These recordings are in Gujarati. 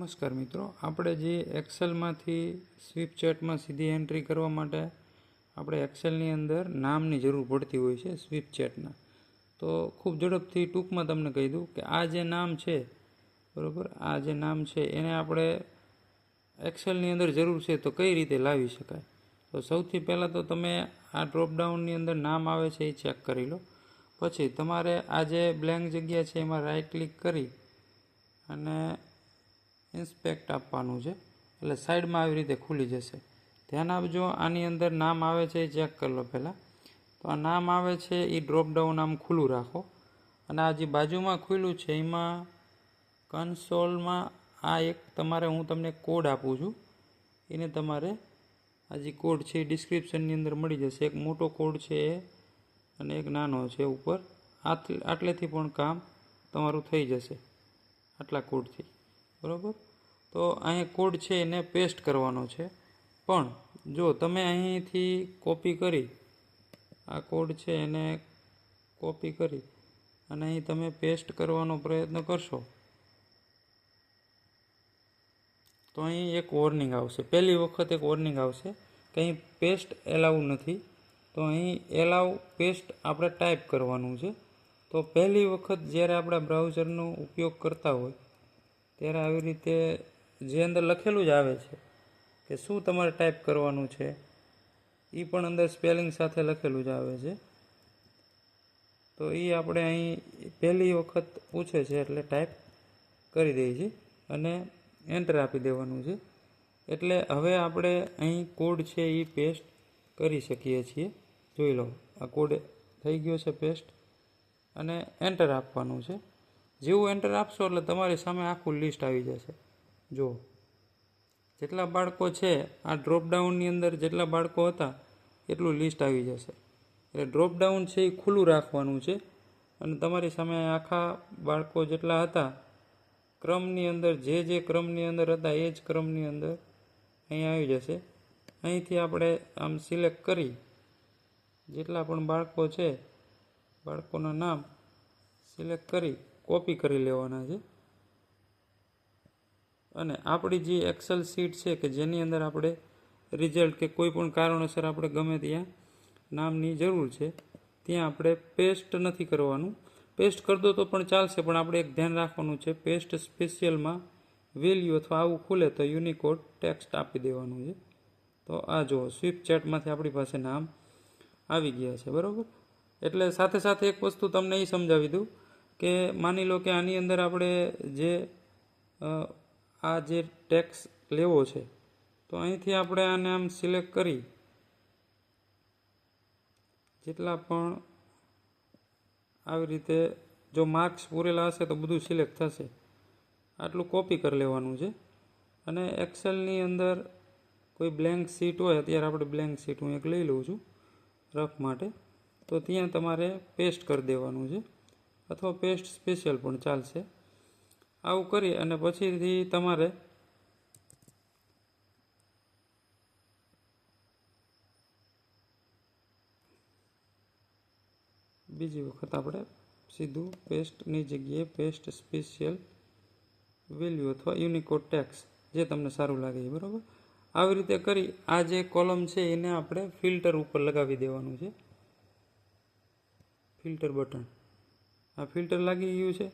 નમસ્કાર મિત્રો, આપણે જે એક્સેલમાંથી સ્વીપ ચેટમાં સીધી એન્ટ્રી કરવા માટે આપણે એક્સેલની અંદર નામની જરૂર પડતી હોય છે સ્વીપ ચેટના. તો ખૂબ ઝડપથી ટૂંકમાં તમને કહી દઉં કે આ જે નામ છે, બરાબર, આ જે નામ છે એને આપણે એક્સેલની અંદર જરૂર છે તો કઈ રીતે લાવી શકાય. તો સૌથી પહેલાં તો તમે આ ડ્રોપડાઉનની અંદર નામ આવે છે એ ચેક કરી લો. પછી તમારે આ જે બ્લેન્ક જગ્યા છે એમાં રાઈટ ક્લિક કરી અને ઇન્સ્પેક્ટ આપવાનું છે, એટલે સાઈડમાં આવી રીતે ખુલી જશે. ધ્યાન આપજો, આની અંદર નામ આવે છે એ ચેક કરી લો પહેલાં. તો આ નામ આવે છે એ ડ્રોપડાઉન આમ ખુલ્લું રાખો અને આ જે બાજુમાં ખુલ્લું છે એમાં કન્સોલમાં આ એક તમારે હું તમને કોડ આપું છું, એને તમારે આ જે કોડ છે એ ડિસ્ક્રિપ્શનની અંદર મળી જશે. એક મોટો કોડ છે એ અને એક નાનો છે ઉપર. આટલેથી પણ કામ તમારું થઈ જશે, આટલા કોડથી, બરાબર. તો અહીં કોડ છે એને પેસ્ટ કરવાનો છે, પણ જો તમે અહીંથી કોપી કરી આ કોડ છે એને કોપી કરી અને અહીં તમે પેસ્ટ કરવાનો પ્રયત્ન કરશો તો અહીં એક વોર્નિંગ આવશે. પહેલી વખત એક વોર્નિંગ આવશે કે અહીં પેસ્ટ એલાઉ નથી. તો અહીં એલાઉ પેસ્ટ આપણે ટાઈપ કરવાનું છે. તો પહેલી વખત જ્યારે આપણા બ્રાઉઝરનો ઉપયોગ કરતા હોય ત્યારે આવી રીતે જે અંદર લખેલું જ આવે છે કે શું તમારે ટાઈપ કરવાનું છે, એ પણ અંદર સ્પેલિંગ સાથે લખેલું જ આવે છે. તો એ આપણે અહીં પહેલી વખત પૂછે છે એટલે ટાઈપ કરી દઈએ છીએ અને એન્ટર આપી દેવાનું છે. એટલે હવે આપણે અહીં કોડ છે એ પેસ્ટ કરી શકીએ છીએ. જોઈ લો, આ કોડ થઈ ગયો છે પેસ્ટ અને એન્ટર આપવાનું છે. જેવું એન્ટર આપશો એટલે તમારી સામે આખું લિસ્ટ આવી જશે. જો જેટલા બાળકો છે આ ડ્રોપડાઉનની અંદર જેટલા બાળકો હતા એટલું લિસ્ટ આવી જશે. એટલે ડ્રોપડાઉન છે એ ખુલ્લું રાખવાનું છે અને તમારી સામે આખા બાળકો જેટલા હતા ક્રમની અંદર જે ક્રમની અંદર હતા એ જ ક્રમની અંદર અહીં આવી જશે. અહીંથી આપણે આમ સિલેક્ટ કરી જેટલા પણ બાળકો છે બાળકોના નામ સિલેક્ટ કરી કોપી કરી લેવાના છે અને આપણી જે એક્સેલ શીટ છે કે જેની અંદર આપણે રિઝલ્ટ કે કોઈ પણ કારણોસર આપણે ગમે ત્યાં નામની જરૂર છે ત્યાં આપણે પેસ્ટ નથી કરવાનું. પેસ્ટ કરી દો તો પણ ચાલશે, પણ આપણે એક ધ્યાન રાખવાનું છે, પેસ્ટ સ્પેશિયલમાં વેલ્યુ અથવા આવું ખુલે તો યુનિકોડ ટેક્સ્ટ આપી દેવાનું છે. તો આ જુઓ, સ્વીપ ચેટમાંથી આપણી પાસે નામ આવી ગયા છે, બરાબર. એટલે સાથે સાથે એક વસ્તુ તમને એ સમજાવી દઉં કે માની લો કે આની અંદર આપણે જે આ જે ટેક્સ લેવો છે તો અહીંથી આપણે આને આમ સિલેક્ટ કરી જેટલા પણ આવી રીતે જો માર્ક્સ પૂરેલા હશે તો બધું સિલેક્ટ થશે. આટલું કોપી કરી લેવાનું છે અને એક્સેલની અંદર કોઈ બ્લેન્ક શીટ હોય, અત્યારે આપણે બ્લેન્ક શીટ હું એક લઈ લઉં છું રફ માટે, તો ત્યાં તમારે પેસ્ટ કરી દેવાનું છે અથવા પેસ્ટ સ્પેશિયલ પણ ચાલશે. આવું કરી અને પછીથી તમારે બીજી વખત આપણે સીધું પેસ્ટની જગ્યાએ પેસ્ટ સ્પેશિયલ વેલ્યુ અથવા યુનિકોડ ટેક્સ જે તમને સારું લાગે છે, બરાબર. આવી રીતે કરી આ જે કોલમ છે એને આપણે ફિલ્ટર ઉપર લગાવી દેવાનું છે. ફિલ્ટર બટન, આ ફિલ્ટર લાગી ગયું છે.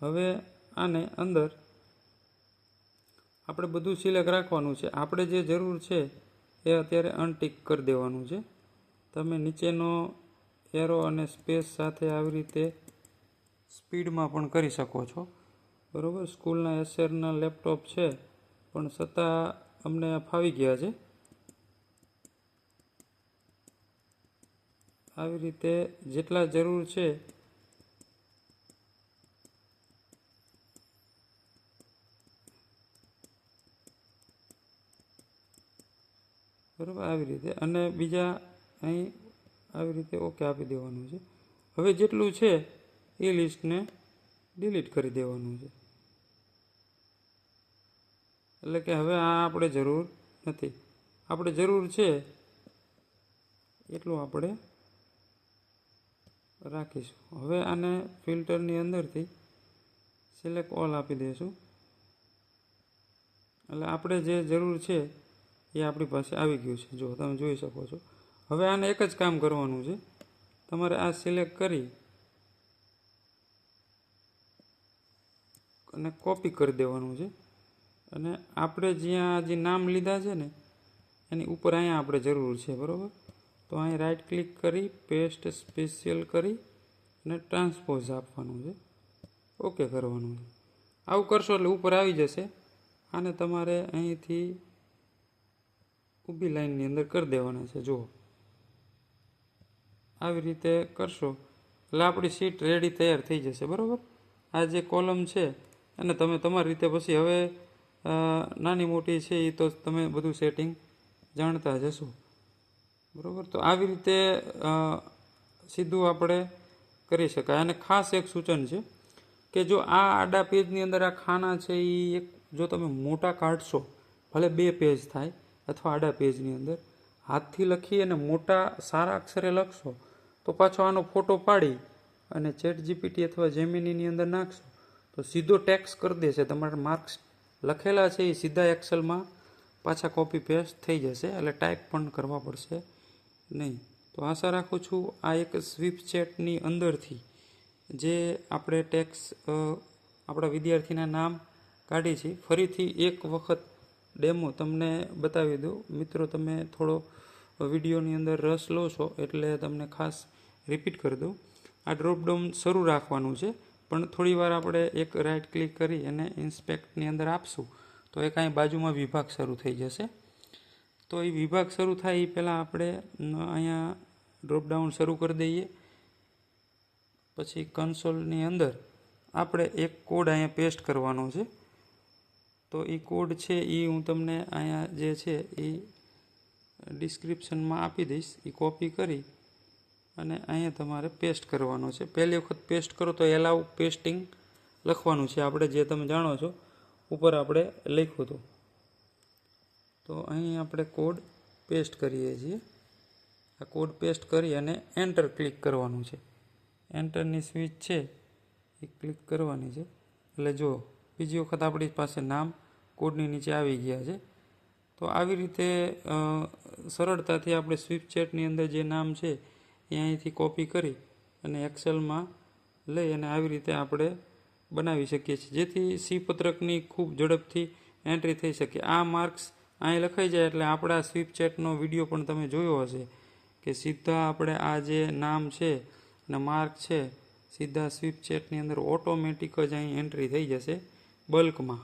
હવે આને અંદર આપણે બધું સિલેક્ટ રાખવાનું છે. આપણે જે જરૂર છે એ અત્યારે અનટિક કરી દેવાનું છે. તમે નીચેનો એરો અને સ્પેસ સાથે આવી રીતે સ્પીડમાં પણ કરી શકો છો, બરાબર. સ્કૂલના એસેરના લેપટોપ છે પણ છતાં અમને ફાવી ગયા છે. આવી રીતે જેટલા જરૂર છે બરાબર, આવી રીતે અને બીજા અહીં આવી રીતે ઓકે આપી દેવાનું છે. હવે જેટલું છે એ લિસ્ટને ડિલીટ કરી દેવાનું છે. એટલે કે હવે આ આપણે જરૂર નથી, આપણે જરૂર છે એટલું આપણે રાખીશું. હવે આને ફિલ્ટરની અંદરથી સિલેક્ટ ઓલ આપી દઈશું એટલે આપણે જે જરૂર છે એ આપણી પાસે આવી ગયું છે, જો તમે જોઈ શકો છો. હવે આને એક જ કામ કરવાનું છે, તમારે આ સિલેક્ટ કરી અને કોપી કરી દેવાનું છે. અને આપણે જ્યાં જે નામ લીધા છે ને એની ઉપર અહીંયા આપણે જરૂર છે, બરાબર. તો અહીં રાઈટ ક્લિક કરી પેસ્ટ સ્પેશિયલ કરી અને ટ્રાન્સપોઝ આપવાનું છે, ઓકે કરવાનું છે. આવું કરશો એટલે ઉપર આવી જશે. આને તમારે અહીંથી ઊભી લાઈનની અંદર કરી દેવાના છે. જુઓ, આવી રીતે કરશો એટલે આપણી સીટ રેડી તૈયાર થઈ જશે, બરાબર. આ જે કોલમ છે અને તમે તમારી રીતે પછી હવે નાની મોટી છે એ તો તમે બધું સેટિંગ જાણતા જશો, બરાબર. તો આવી રીતે સીધું આપણે કરી શકાય. અને ખાસ એક સૂચન છે કે જો આ આડા પેજની અંદર આ ખાના છે એ એક જો તમે મોટા કાઢશો, ભલે 2 પેજ થાય અથવા આડા પેજની અંદર હાથથી લખી અને મોટા સારા અક્ષરે લખશો તો પાછો આનો ફોટો પાડી અને ChatGPT અથવા જેમિનીની અંદર નાખશો તો સીધો ટેક્સ કરી દેશે. તમારા માર્ક્સ લખેલા છે એ સીધા એક્સેલમાં પાછા કોપી પેસ્ટ થઈ જશે, એટલે ટાઈપ પણ કરવા પડશે નહીં. તો આશા રાખું છું આ એક સ્વીપચેટની અંદરથી જે આપણે ટેક્સ આપણા વિદ્યાર્થીના નામ કાઢી છે, ફરીથી એક વખત ડેમો તમને બતાવી દઉં. મિત્રો, તમે થોડો વિડીયોની અંદર રસ લો છો એટલે તમને ખાસ રિપીટ કરી દઉં. આ ડ્રોપડાઉન શરૂ રાખવાનું છે, પણ થોડી વાર આપણે એક રાઈટ ક્લિક કરી અને ઇન્સ્પેક્ટની અંદર આપશું તો એ કાંઈ બાજુમાં વિભાગ શરૂ થઈ જશે. તો એ વિભાગ શરૂ થાય એ પહેલાં આપણે અહીંયા ડ્રોપડાઉન શરૂ કરી દઈએ. પછી કન્સોલની અંદર આપણે એક કોડ અહીંયા પેસ્ટ કરવાનો છે. તો એ કોડ છે એ હું તમને અહીંયા જે છે એ ડિસ્ક્રિપ્શનમાં આપી દઈશ. એ કોપી કરી અને અહીંયા તમારે પેસ્ટ કરવાનો છે. પહેલી વખત પેસ્ટ કરો તો એલાઉ પેસ્ટિંગ લખવાનું છે, આપણે જે તમે જાણો છો ઉપર આપણે લખ્યું હતું. તો અહીં આપણે કોડ પેસ્ટ કરીએ છીએ. આ કોડ પેસ્ટ કરી અને એન્ટર ક્લિક કરવાનું છે. એન્ટરની સ્વિચ છે એ ક્લિક કરવાની છે એટલે જો બીજી વખત આપણી પાસે નામ કોડની નીચે આવી ગયા છે. તો આવી રીતે સરળતાથી આપણે સ્વીપચેટની અંદર જે નામ છે એ અહીંથી કોપી કરી અને એક્સેલમાં લઈ અને આવી રીતે આપણે બનાવી શકીએ છીએ, જેથી સી પત્રકની ખૂબ ઝડપથી એન્ટ્રી થઈ શકે. આ માર્ક્સ અહીં લખાઈ જાય એટલે આપણા સ્વીપચેટનો વિડીયો પણ તમે જોયો હશે કે સીધા આપણે આ જે નામ છે અને માર્ક છે સીધા સ્વીપચેટની અંદર ઓટોમેટિક જ અહીં એન્ટ્રી થઈ જશે બલ્કમાં.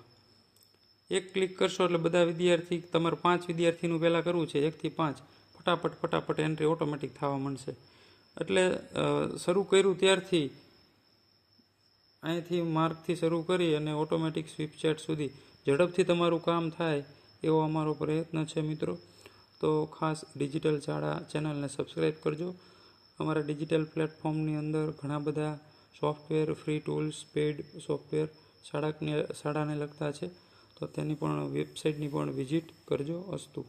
એક ક્લિક કરશો એટલે બધા વિદ્યાર્થી, તમારે 5 વિદ્યાર્થીનું પહેલાં કરવું છે, 1 થી 5 ફટાફટ એન્ટ્રી ઓટોમેટિક થવા માંડશે. એટલે શરૂ કર્યું ત્યારથી અહીંથી માર્કથી શરૂ કરી અને ઓટોમેટિક સ્વીપચેટ સુધી ઝડપથી તમારું કામ થાય એવો અમારો પ્રયત્ન છે મિત્રો. તો ખાસ ડિજિટલ શાળા ચેનલને સબસ્ક્રાઈબ કરજો. અમારા ડિજિટલ પ્લેટફોર્મની અંદર ઘણા બધા software, free tools, paid software શાળાને લગતા છે, તો તેની પણ વેબસાઇટની પણ વિઝિટ કરજો. અસ્તુ.